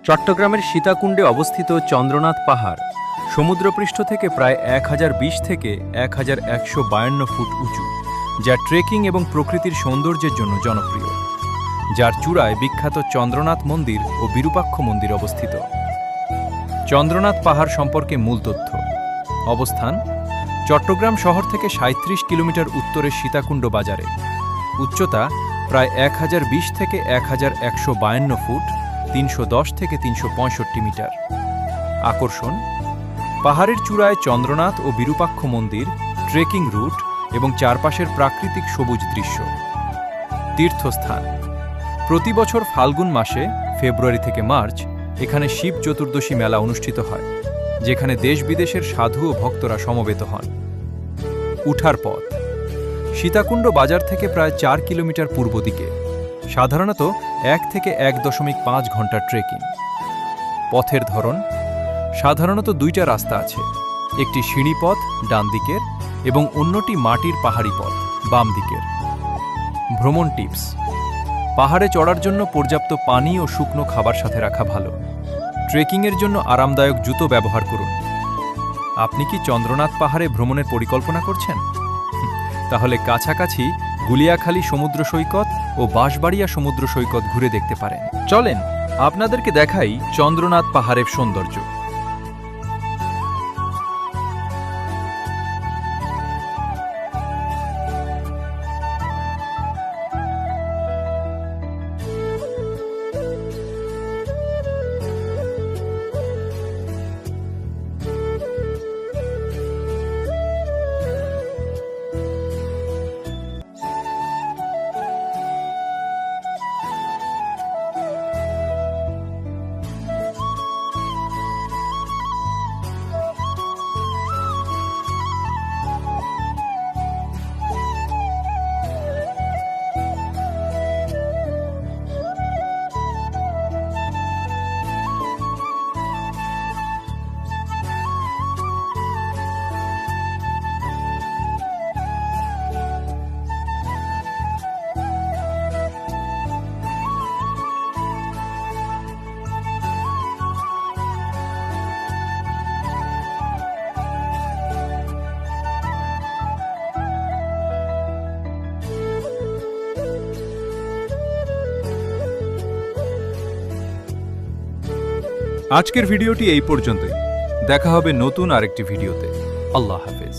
চট্টগ্রামের সীতাকুণ্ডে অবস্থিত চন্দ্রনাথ পাহাড় সমুদ্রপৃষ্ঠ থেকে প্রায় 1020 থেকে 1152 ফুট উঁচু, যা ট্রেকিং এবং প্রকৃতির সৌন্দর্যের জন্য জনপ্রিয়, যার চূড়ায় বিখ্যাত চন্দ্রনাথ মন্দির ও বিরূপাক্ষ মন্দির অবস্থিত। চন্দ্রনাথ পাহাড় সম্পর্কে মূল তথ্য। অবস্থান: চট্টগ্রাম শহর থেকে 37 কিলোমিটার উত্তরে সীতাকুণ্ড বাজারে। উচ্চতা প্রায় 1020 থেকে 1152 ফুট, 310 থেকে 365 মিটার। আকর্ষণ: পাহাড়ের চূড়ায় চন্দ্রনাথ ও বিরূপাক্ষ মন্দির, ট্রেকিং রুট এবং চারপাশের প্রাকৃতিক সবুজ দৃশ্য। তীর্থস্থান: প্রতি বছর ফাল্গুন মাসে ফেব্রুয়ারি থেকে মার্চ এখানে শিব চতুর্দশী মেলা অনুষ্ঠিত হয়, যেখানে দেশ বিদেশের সাধু ও ভক্তরা সমবেত হন। উঠার পথ: সীতাকুণ্ড বাজার থেকে প্রায় 4 কিলোমিটার পূর্ব দিকে, সাধারণত 1 থেকে 1.5 ঘন্টার ট্রেকিং। পথের ধরন: সাধারণত 2টা রাস্তা আছে, একটি সিঁড়িপথ ডান দিকের এবং অন্যটি মাটির পাহাড়ি পথ বাম দিকের। ভ্রমণ টিপস: পাহাড়ে চড়ার জন্য পর্যাপ্ত পানি ও শুকনো খাবার সাথে রাখা ভালো। ট্রেকিংয়ের জন্য আরামদায়ক জুতো ব্যবহার করুন। আপনি কি চন্দ্রনাথ পাহাড়ে ভ্রমণের পরিকল্পনা করছেন? তাহলে কাছাকাছি গুলিয়াখালী সমুদ্র সৈকত ও বাঁশবাড়িয়া সমুদ্র সৈকত ঘুরে দেখতে পারেন। চলেন আপনাদেরকে দেখাই চন্দ্রনাথ পাহাড়ের সৌন্দর্য। আজকের ভিডিওটি এই পর্যন্তই। দেখা হবে নতুন আরেকটি ভিডিওতে। আল্লাহ হাফেজ।